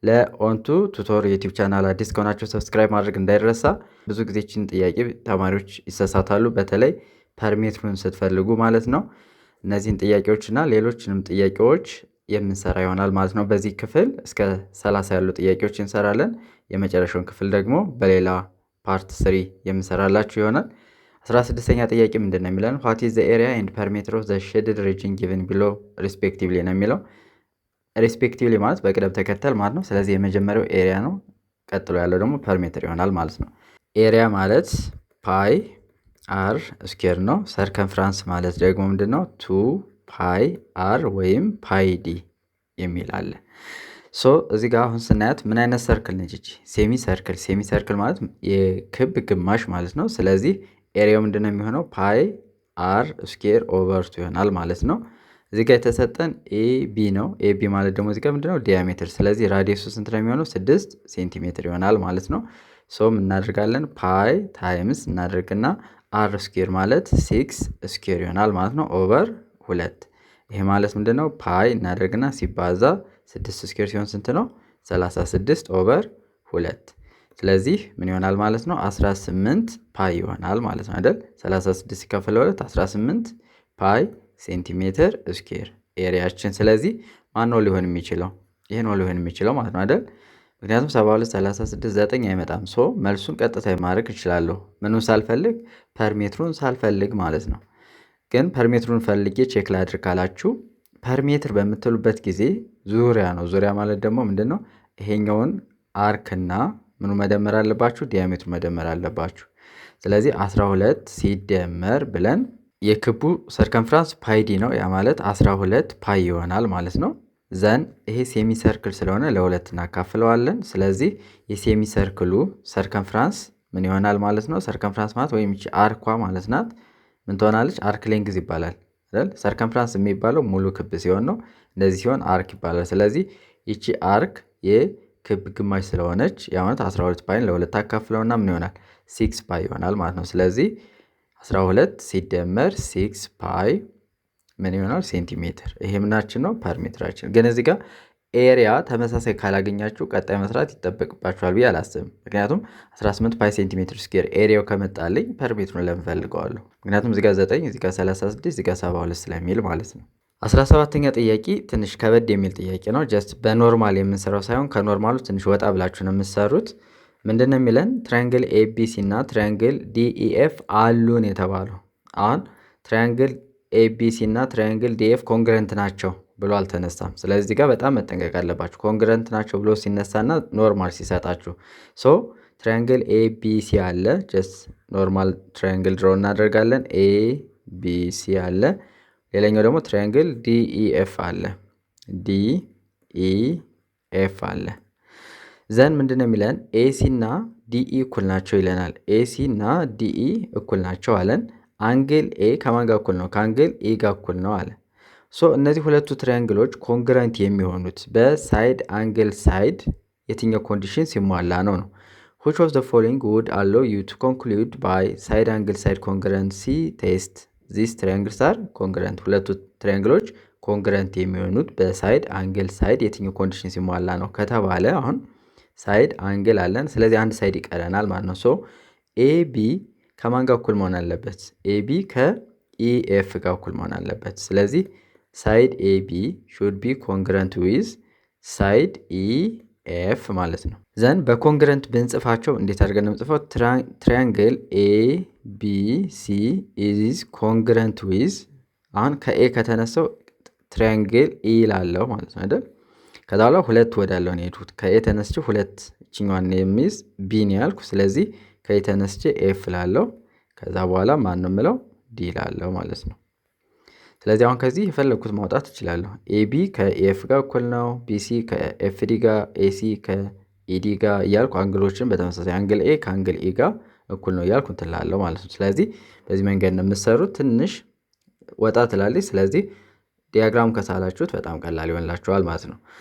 ለኦንቱ ቱቶር ዩቲዩብ ቻናል አዲስ ከሆናችሁ ሰብስክራይብ ማድረግ እንዳይረሳ። ብዙ ጊዜ ይህችን ጥያቄ ተማሪዎች ይሳሳታሉ፣ በተለይ ፐርሜትሩን ስትፈልጉ ማለት ነው። እነዚህን ጥያቄዎችና ሌሎችንም ጥያቄዎች የምንሰራ ይሆናል ማለት ነው። በዚህ ክፍል እስከ 30 ያሉ ጥያቄዎች እንሰራለን። የመጨረሻውን ክፍል ደግሞ በሌላ ፓርት 3 የምንሰራላችሁ ይሆናል። 16ኛ ጥያቄ ምንድን ነው የሚለን? ዋት ኢዝ ዘ ኤሪያ ኤንድ ፐሪሜትር ኦፍ ዘ ሼድድ ሪጅን ጊቨን ቢሎ ሪስፔክቲቭሊ ነው የሚለው። ሪስፔክቲቭሊ ማለት በቅደም ተከተል ማለት ነው። ስለዚህ የመጀመሪያው ኤሪያ ነው፣ ቀጥሎ ያለው ደግሞ ፐሪሜትር ይሆናል ማለት ነው። ኤሪያ ማለት ፓይ አር ስኩዌር ነው። ሰርከምፍራንስ ማለት ደግሞ ምንድን ነው? ቱ ፓይ አር ወይም ፓይ ዲ የሚል አለ። ሶ እዚህ ጋር አሁን ስናያት ምን አይነት ሰርክል ነች? ሴሚ ሰርክል። ሴሚ ሰርክል ማለት የክብ ግማሽ ማለት ነው። ስለዚህ ኤሪያው ምንድን ነው የሚሆነው? ፓይ አር ስኩዌር ኦቨር ቱ ይሆናል ማለት ነው። እዚህ ጋር የተሰጠን ኤቢ ነው። ኤቢ ማለት ደግሞ እዚህ ጋር ምንድነው? ዲያሜትር። ስለዚህ ራዲየሱ ስንት ነው የሚሆነው? 6 ሴንቲሜትር ይሆናል ማለት ነው። ሶ እናደርጋለን ፓይ ታይምስ እናደርግና አር ስኩዌር ማለት 6 ስኩዌር ይሆናል ማለት ነው ኦቨር 2። ይሄ ማለት ምንድነው? ፓይ እናደርግና ሲባዛ 6 ስኩዌር ሲሆን ስንት ነው? 36 ኦቨር 2። ስለዚህ ምን ይሆናል ማለት ነው? 18 ፓይ ይሆናል ማለት ነው አይደል? 36 ሲከፈል 2 18 ፓይ ሴንቲሜትር ስኩዌር ኤሪያችን። ስለዚህ ማን ነው ሊሆን የሚችለው? ይሄ ነው ሊሆን የሚችለው ማለት ነው አይደል? ምክንያቱም 72 36 9 አይመጣም። ሶ መልሱን ቀጥታ ማድረግ እችላለሁ። ምኑን ሳልፈልግ? ፐርሜትሩን ሳልፈልግ ማለት ነው። ግን ፐርሜትሩን ፈልጌ ቼክ ላድርግ ካላችሁ ፐርሜትር በምትሉበት ጊዜ ዙሪያ ነው። ዙሪያ ማለት ደግሞ ምንድን ነው? ይሄኛውን አርክና ምኑ መደመር አለባችሁ? ዲያሜትሩ መደመር አለባችሁ። ስለዚህ 12 ሲደመር ብለን የክቡ ሰርከምፍራንስ ፓይዲ ነው። ያ ማለት 12 ፓይ ይሆናል ማለት ነው። ዘን ይሄ ሴሚ ሰርክል ስለሆነ ለሁለት እናካፍለዋለን። ስለዚህ የሴሚ ሰርክሉ ሰርከምፍራንስ ምን ይሆናል ማለት ነው? ሰርከምፍራንስ ማለት ወይም ይቺ አርኳ ማለት ናት ምን ትሆናለች? አርክ ሌንግዝ ይባላል አይደል? ሰርከምፍራንስ የሚባለው ሙሉ ክብ ሲሆን ነው። እንደዚህ ሲሆን አርክ ይባላል። ስለዚህ ይቺ አርክ የክብ ግማሽ ስለሆነች ያ ማለት 12 ፓይን ለሁለት አካፍለውና ምን ይሆናል? 6 ፓይ ይሆናል ማለት ነው። ስለዚህ 12 ሲደመር 6 ፓይ ምን ይሆናል? ሴንቲሜትር። ይሄ ምናችን ነው? ፐርሜትራችን። ግን እዚህ ጋር ኤሪያ ተመሳሳይ ካላገኛችሁ ቀጣይ መስራት ይጠበቅባችኋል ብዬ አላስብም። ምክንያቱም 18 ፓይ ሴንቲሜትር ስኩዌር ኤሪያው ከመጣልኝ ፐርሜትሩን ለምፈልገዋለሁ። ምክንያቱም እዚህ ጋር 9 እዚህ ጋር 36 እዚህ ጋር 72 ስለሚል ማለት ነው። 17ኛ ጥያቄ ትንሽ ከበድ የሚል ጥያቄ ነው። ጀስት በኖርማል የምንሰራው ሳይሆን ከኖርማሉ ትንሽ ወጣ ብላችሁ ነው የምትሰሩት። ምንድን ነው የሚለን? ትራያንግል ኤቢሲ እና ትራያንግል ዲኢኤፍ አሉን የተባለው። አሁን ትራያንግል ኤቢሲ እና ትራያንግል ዲኤፍ ኮንግረንት ናቸው ብሎ አልተነሳም። ስለዚህ ጋር በጣም መጠንቀቅ አለባችሁ። ኮንግረንት ናቸው ብሎ ሲነሳና ኖርማል ሲሰጣችሁ። ሶ ትራያንግል ኤቢሲ አለ። ጀስት ኖርማል ትራያንግል ድሮ እናደርጋለን። ኤቢሲ አለ። ሌላኛው ደግሞ ትራያንግል ዲኢኤፍ አለ። ዲኢኤፍ አለ። ዘን ምንድን ነው የሚለን? ኤሲ እና ዲኢ እኩል ናቸው ይለናል። ኤሲ እና ዲኢ እኩል ናቸው አለን። አንግል ኤ ከማን ጋር እኩል ነው? ከአንግል ኤ ጋር እኩል ነው አለ። ሶ እነዚህ ሁለቱ ትሪያንግሎች ኮንግረንት የሚሆኑት በሳይድ አንግል ሳይድ የትኛው ኮንዲሽን ሲሟላ ነው ነው። which of the following would allow you to conclude by side angle side congruency test these triangles are congruent? ሁለቱ ትሪያንግሎች ኮንግረንት የሚሆኑት በሳይድ አንግል ሳይድ የትኛው ኮንዲሽን ሲሟላ ነው ከተባለ አሁን ሳይድ አንግል አለን። ስለዚህ አንድ ሳይድ ይቀረናል ማለት ነው። ሶ ኤቢ ከማን ጋር እኩል መሆን አለበት? ኤቢ ከኢኤፍ ጋር እኩል መሆን አለበት። ስለዚህ ሳይድ ኤቢ ሹድ ቢ ኮንግረንት ዊዝ ሳይድ ኢኤፍ ማለት ነው። ዘን በኮንግረንት ብንጽፋቸው እንዴት አድርገን ነው የምንጽፈው? ትሪያንግል ኤቢሲ ኢዝ ኮንግረንት ዊዝ አሁን ከኤ ከተነሳው ትሪያንግል ኢ ላለው ማለት ነው አይደል? ከዛ በኋላ ሁለት ወዳለው ነው የሄድኩት። ከኤ ተነስቼ ሁለት እችኛዋን የሚይዝ ቢን ያልኩ። ስለዚህ ከኤ ተነስቼ ኤፍ ላለው ከዛ በኋላ ማን ነው የምለው? ዲ ላለው ማለት ነው። ስለዚህ አሁን ከዚህ የፈለግኩት ማውጣት እችላለሁ። ኤቢ ከኤፍ ጋር እኩል ነው፣ ቢሲ ከኤፍዲ ጋር፣ ኤሲ ከኢዲ ጋር እያልኩ አንግሎችን በተመሳሳይ አንግል ኤ ከአንግል ኢ ጋር እኩል ነው እያልኩ እንትን ላለው ማለት ነው። ስለዚህ በዚህ መንገድ ነው የምትሰሩት። ትንሽ ወጣ ትላለች። ስለዚህ ዲያግራም ከሳላችሁት በጣም ቀላል ይሆንላችኋል ማለት ነው።